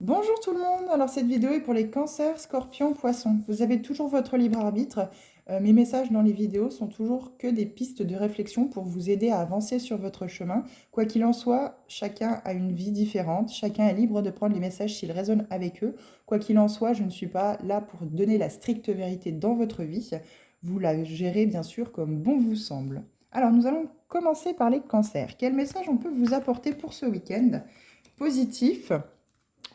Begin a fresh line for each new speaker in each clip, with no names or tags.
Bonjour tout le monde, alors cette vidéo est pour les cancers, scorpions, poissons. Vous avez toujours votre libre arbitre. Mes messages dans les vidéos sont toujours que des pistes de réflexion pour vous aider à avancer sur votre chemin. Quoi qu'il en soit, chacun a une vie différente, chacun est libre de prendre les messages s'ils résonnent avec eux. Quoi qu'il en soit, je ne suis pas là pour donner la stricte vérité dans votre vie. Vous la gérez bien sûr comme bon vous semble. Alors nous allons commencer par les cancers. Quel message on peut vous apporter pour ce week-end? Positif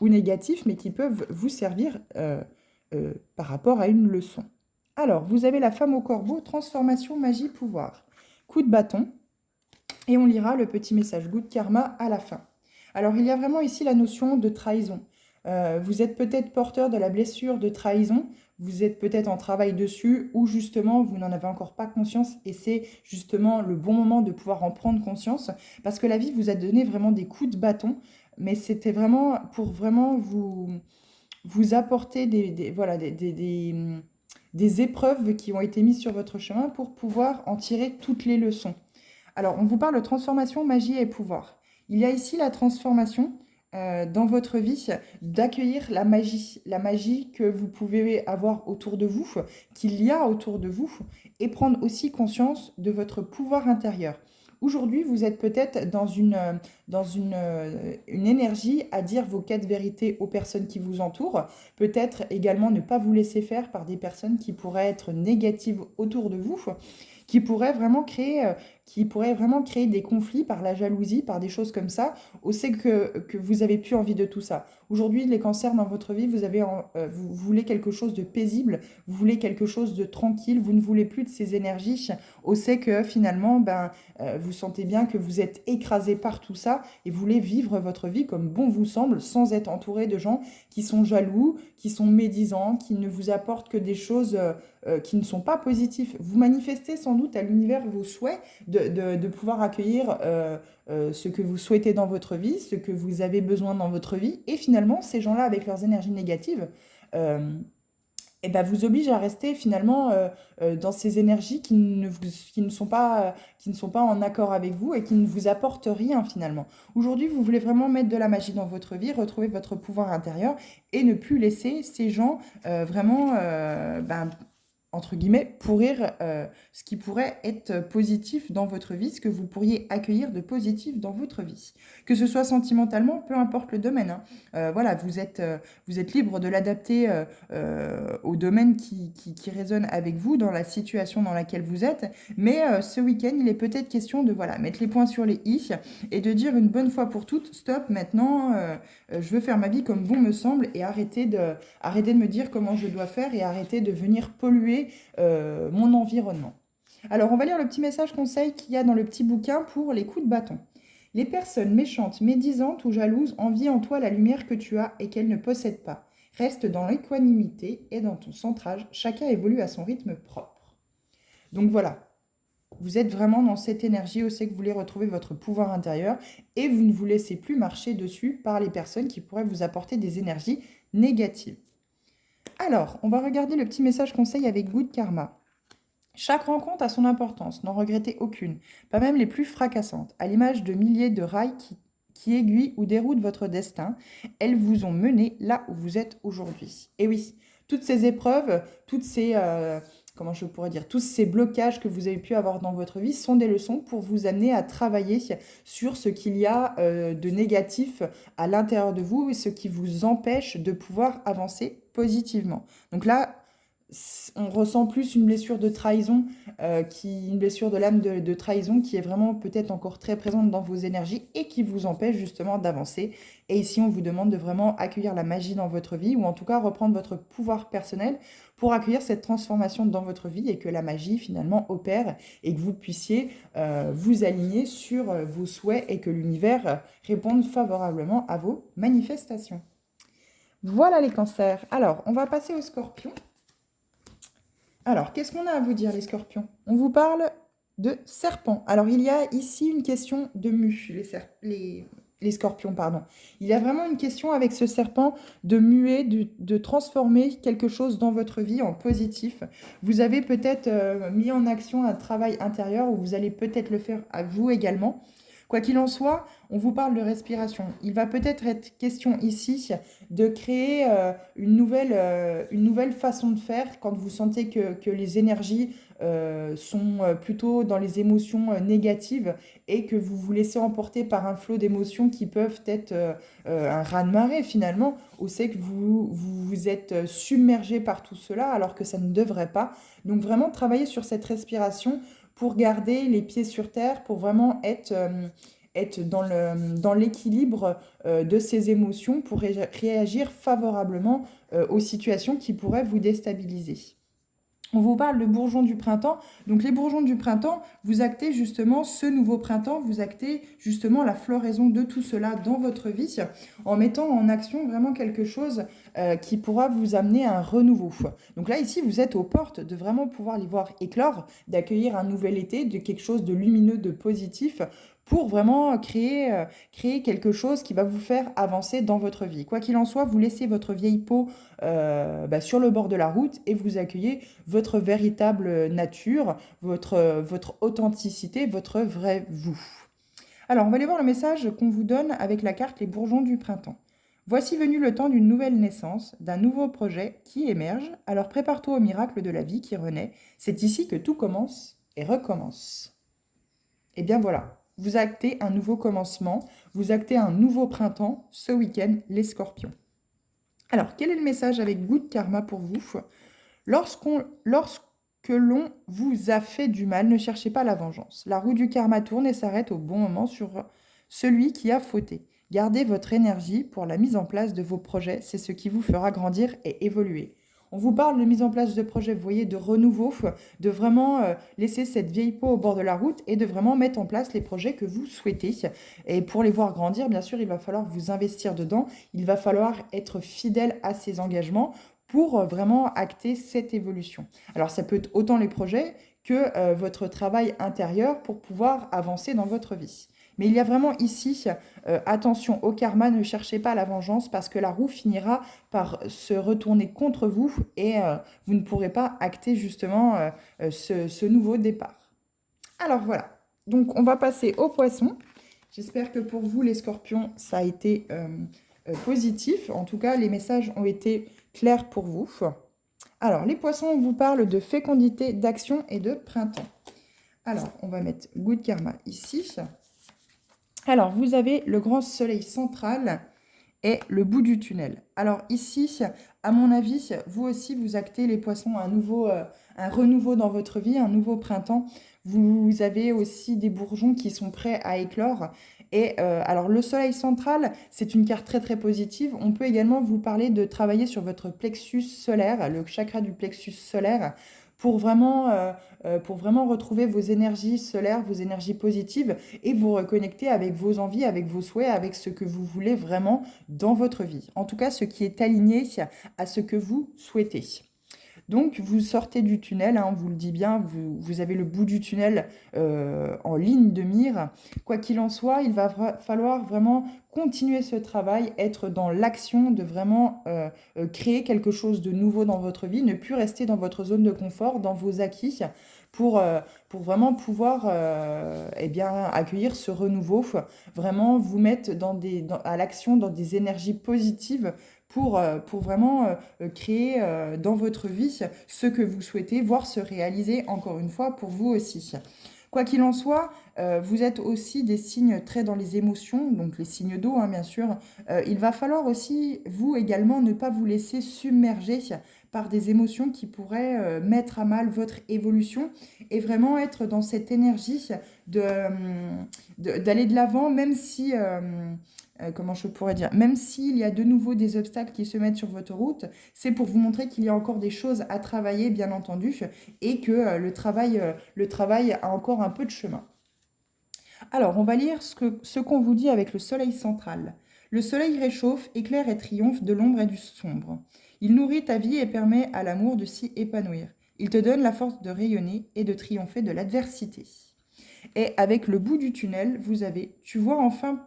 ou négatifs, mais qui peuvent vous servir par rapport à une leçon. Alors, vous avez la femme au corbeau, transformation, magie, pouvoir. Coup de bâton, et on lira le petit message good karma à la fin. Alors, il y a vraiment ici la notion de trahison. Vous êtes peut-être porteur de la blessure de trahison, vous êtes peut-être en travail dessus, ou justement, vous n'en avez encore pas conscience, et c'est justement le bon moment de pouvoir en prendre conscience, parce que la vie vous a donné vraiment des coups de bâton, mais c'était vraiment pour vraiment vous apporter voilà, des épreuves qui ont été mises sur votre chemin pour pouvoir en tirer toutes les leçons. Alors, on vous parle de transformation, magie et pouvoir. Il y a ici la transformation dans votre vie, d'accueillir la magie que vous pouvez avoir autour de vous, qu'il y a autour de vous, et prendre aussi conscience de votre pouvoir intérieur. Aujourd'hui, vous êtes peut-être dans une énergie à dire vos quatre vérités aux personnes qui vous entourent. Peut-être également ne pas vous laisser faire par des personnes qui pourraient être négatives autour de vous, qui pourraient vraiment créer des conflits par la jalousie, par des choses comme ça. On sait que vous n'avez plus envie de tout ça. Aujourd'hui, les cancers dans votre vie, vous voulez quelque chose de paisible, vous voulez quelque chose de tranquille, vous ne voulez plus de ces énergies. On sait que finalement, vous sentez bien que vous êtes écrasé par tout ça et vous voulez vivre votre vie comme bon vous semble, sans être entouré de gens qui sont jaloux, qui sont médisants, qui ne vous apportent que des choses qui ne sont pas positifs. Vous manifestez sans doute à l'univers vos souhaits de pouvoir accueillir ce que vous souhaitez dans votre vie, ce que vous avez besoin dans votre vie. Et finalement, ces gens-là, avec leurs énergies négatives, et vous obligent à rester finalement dans ces énergies qui ne sont pas en accord avec vous et qui ne vous apportent rien finalement. Aujourd'hui, vous voulez vraiment mettre de la magie dans votre vie, retrouver votre pouvoir intérieur et ne plus laisser ces gens vraiment entre guillemets, pourrir ce qui pourrait être positif dans votre vie, ce que vous pourriez accueillir de positif dans votre vie. Que ce soit sentimentalement, peu importe le domaine, hein. Voilà, vous êtes libre de l'adapter au domaine qui résonne avec vous, dans la situation dans laquelle vous êtes. Mais ce week-end, il est peut-être question de voilà, mettre les points sur les i et de dire une bonne fois pour toutes, stop, maintenant, je veux faire ma vie comme bon me semble et arrêter de me dire comment je dois faire et arrêter de venir polluer mon environnement. Alors, on va lire le petit message conseil qu'il y a dans le petit bouquin pour les coups de bâton. Les personnes méchantes, médisantes ou jalouses envient en toi la lumière que tu as et qu'elles ne possèdent pas. Reste dans l'équanimité et dans ton centrage. Chacun évolue à son rythme propre. Donc voilà, vous êtes vraiment dans cette énergie aussi que vous voulez retrouver votre pouvoir intérieur et vous ne vous laissez plus marcher dessus par les personnes qui pourraient vous apporter des énergies négatives. Alors, on va regarder le petit message conseil avec Good Karma. Chaque rencontre a son importance, n'en regrettez aucune, pas même les plus fracassantes. À l'image de milliers de rails qui aiguillent ou déroutent votre destin, elles vous ont mené là où vous êtes aujourd'hui. Et oui, toutes ces épreuves, comment je pourrais dire, tous ces blocages que vous avez pu avoir dans votre vie sont des leçons pour vous amener à travailler sur ce qu'il y a de négatif à l'intérieur de vous et ce qui vous empêche de pouvoir avancer positivement. Donc là, on ressent plus une blessure de trahison, une blessure de l'âme de trahison qui est vraiment peut-être encore très présente dans vos énergies et qui vous empêche justement d'avancer. Et ici, on vous demande de vraiment accueillir la magie dans votre vie ou en tout cas reprendre votre pouvoir personnel pour accueillir cette transformation dans votre vie et que la magie finalement opère et que vous puissiez vous aligner sur vos souhaits et que l'univers réponde favorablement à vos manifestations. Voilà les cancers. Alors, on va passer aux scorpions. Alors, qu'est-ce qu'on a à vous dire, les scorpions? On vous parle de serpents. Alors, il y a ici une question de mue, les scorpions, pardon. Il y a vraiment une question avec ce serpent de muer, de transformer quelque chose dans votre vie en positif. Vous avez peut-être mis en action un travail intérieur ou vous allez peut-être le faire à vous également. Quoi qu'il en soit, on vous parle de respiration. Il va peut-être être question ici de créer une nouvelle façon de faire quand vous sentez que les énergies sont plutôt dans les émotions négatives et que vous vous laissez emporter par un flot d'émotions qui peuvent être un raz-de-marée finalement, où c'est que vous êtes submergé par tout cela alors que ça ne devrait pas. Donc vraiment travailler sur cette respiration pour garder les pieds sur terre, pour vraiment être dans l'équilibre de ces émotions, pour réagir favorablement aux situations qui pourraient vous déstabiliser. On vous parle de bourgeons du printemps. Donc les bourgeons du printemps, vous actez justement ce nouveau printemps, vous actez justement la floraison de tout cela dans votre vie en mettant en action vraiment quelque chose qui pourra vous amener à un renouveau. Donc là, ici, vous êtes aux portes de vraiment pouvoir les voir éclore, d'accueillir un nouvel été, de quelque chose de lumineux, de positif pour vraiment créer quelque chose qui va vous faire avancer dans votre vie. Quoi qu'il en soit, vous laissez votre vieille peau sur le bord de la route et vous accueillez votre véritable nature, votre authenticité, votre vrai vous. Alors, on va aller voir le message qu'on vous donne avec la carte Les bourgeons du printemps. Voici venu le temps d'une nouvelle naissance, d'un nouveau projet qui émerge, alors prépare-toi au miracle de la vie qui renaît. C'est ici que tout commence et recommence. Et bien voilà, vous actez un nouveau commencement, vous actez un nouveau printemps ce week-end, les scorpions. Alors, quel est le message avec Good Karma pour vous? Lorsque l'on vous a fait du mal, ne cherchez pas la vengeance. La roue du karma tourne et s'arrête au bon moment sur celui qui a fauté. Gardez votre énergie pour la mise en place de vos projets, c'est ce qui vous fera grandir et évoluer. On vous parle de mise en place de projets, vous voyez, de renouveau, de vraiment laisser cette vieille peau au bord de la route et de vraiment mettre en place les projets que vous souhaitez. Et pour les voir grandir, bien sûr, il va falloir vous investir dedans, il va falloir être fidèle à ces engagements pour vraiment acter cette évolution. Alors ça peut être autant les projets que votre travail intérieur pour pouvoir avancer dans votre vie. Mais il y a vraiment ici, attention au karma, ne cherchez pas la vengeance parce que la roue finira par se retourner contre vous et vous ne pourrez pas acter justement ce nouveau départ. Alors voilà, donc on va passer aux poissons. J'espère que pour vous les scorpions, ça a été positif. En tout cas, les messages ont été clairs pour vous. Alors, les poissons, on vous parle de fécondité, d'action et de printemps. Alors, on va mettre Good Karma ici. Alors, vous avez le grand soleil central et le bout du tunnel. Alors ici, à mon avis, vous aussi, vous actez les poissons un renouveau dans votre vie, un nouveau printemps. Vous avez aussi des bourgeons qui sont prêts à éclore. Et alors le soleil central, c'est une carte très très positive. On peut également vous parler de travailler sur votre plexus solaire, le chakra du plexus solaire, pour vraiment retrouver vos énergies solaires, vos énergies positives et vous reconnecter avec vos envies, avec vos souhaits, avec ce que vous voulez vraiment dans votre vie. En tout cas, ce qui est aligné à ce que vous souhaitez. Donc, vous sortez du tunnel, hein, on vous le dit bien, vous avez le bout du tunnel en ligne de mire. Quoi qu'il en soit, il va falloir vraiment continuer ce travail, être dans l'action de vraiment créer quelque chose de nouveau dans votre vie, ne plus rester dans votre zone de confort, dans vos acquis, pour vraiment pouvoir accueillir ce renouveau, vraiment vous mettre à l'action dans des énergies positives pour vraiment créer dans votre vie ce que vous souhaitez voir se réaliser encore une fois pour vous aussi. Quoi qu'il en soit, vous êtes aussi des signes très dans les émotions, donc les signes d'eau, hein, bien sûr. Il va falloir aussi, vous également, ne pas vous laisser submerger par des émotions qui pourraient mettre à mal votre évolution et vraiment être dans cette énergie d'aller de l'avant, même si, comment je pourrais dire, même s'il y a de nouveau des obstacles qui se mettent sur votre route, c'est pour vous montrer qu'il y a encore des choses à travailler, bien entendu, et que le travail a encore un peu de chemin. Alors, on va lire ce qu'on vous dit avec le soleil central. Le soleil réchauffe, éclaire et triomphe de l'ombre et du sombre. Il nourrit ta vie et permet à l'amour de s'y épanouir. Il te donne la force de rayonner et de triompher de l'adversité. Et avec le bout du tunnel, vous avez, tu vois enfin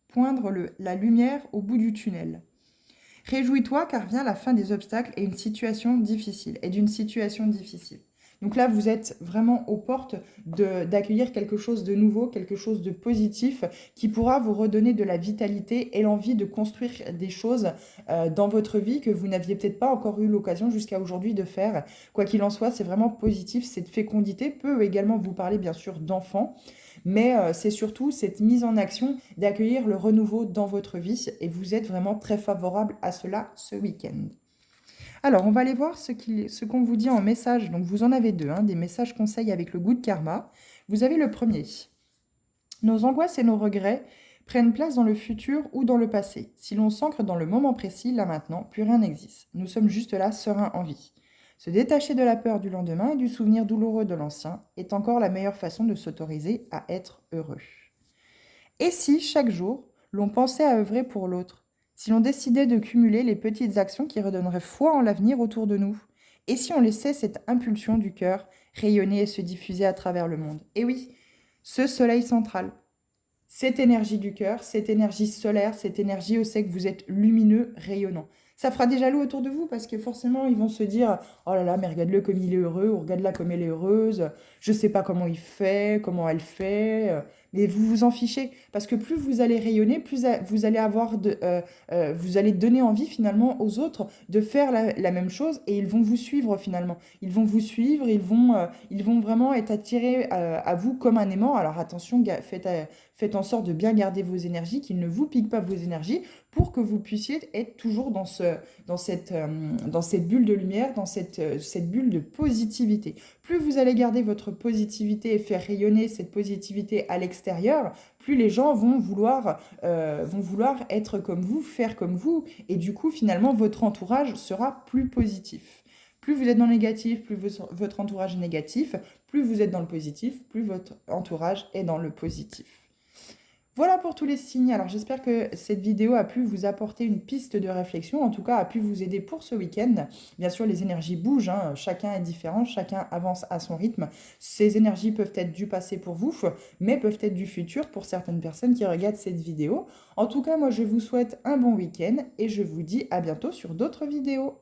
poindre la lumière au bout du tunnel. Réjouis-toi car vient la fin des obstacles et d'une situation difficile. Donc là, vous êtes vraiment aux portes d'accueillir quelque chose de nouveau, quelque chose de positif qui pourra vous redonner de la vitalité et l'envie de construire des choses dans votre vie que vous n'aviez peut-être pas encore eu l'occasion jusqu'à aujourd'hui de faire. Quoi qu'il en soit, c'est vraiment positif. Cette fécondité peut également vous parler bien sûr d'enfants, mais c'est surtout cette mise en action d'accueillir le renouveau dans votre vie et vous êtes vraiment très favorable à cela ce week-end. Alors, on va aller voir ce qu'on vous dit en message. Donc, vous en avez deux, hein, des messages conseils avec le goût de karma. Vous avez le premier. Nos angoisses et nos regrets prennent place dans le futur ou dans le passé. Si l'on s'ancre dans le moment précis, là maintenant, plus rien n'existe. Nous sommes juste là, sereins en vie. Se détacher de la peur du lendemain et du souvenir douloureux de l'ancien est encore la meilleure façon de s'autoriser à être heureux. Et si, chaque jour, l'on pensait à œuvrer pour l'autre? Si l'on décidait de cumuler les petites actions qui redonneraient foi en l'avenir autour de nous? Et si on laissait cette impulsion du cœur rayonner et se diffuser à travers le monde? Et oui, ce soleil central, cette énergie du cœur, cette énergie solaire, cette énergie où c'est que vous êtes lumineux, rayonnant. Ça fera des jaloux autour de vous parce que forcément, ils vont se dire « Oh là là, mais regarde-le comme il est heureux, ou regarde-la comme elle est heureuse, je ne sais pas comment il fait, comment elle fait. » Mais vous vous en fichez parce que plus vous allez rayonner, plus vous allez vous allez donner envie finalement aux autres de faire la même chose et ils vont vous suivre finalement. Ils vont vous suivre, ils vont vraiment être attirés à vous comme un aimant. Alors attention, faites en sorte de bien garder vos énergies, qu'ils ne vous piquent pas vos énergies pour que vous puissiez être toujours dans cette bulle de lumière, dans cette bulle de positivité. Plus vous allez garder votre positivité et faire rayonner cette positivité à l'extérieur, plus les gens vont vouloir être comme vous, faire comme vous, et du coup, finalement, votre entourage sera plus positif. Plus vous êtes dans le négatif, plus votre entourage est négatif, plus vous êtes dans le positif, plus votre entourage est dans le positif. Voilà pour tous les signes. Alors j'espère que cette vidéo a pu vous apporter une piste de réflexion, en tout cas a pu vous aider pour ce week-end. Bien sûr, les énergies bougent, hein, chacun est différent, chacun avance à son rythme. Ces énergies peuvent être du passé pour vous, mais peuvent être du futur pour certaines personnes qui regardent cette vidéo. En tout cas, moi je vous souhaite un bon week-end et je vous dis à bientôt sur d'autres vidéos.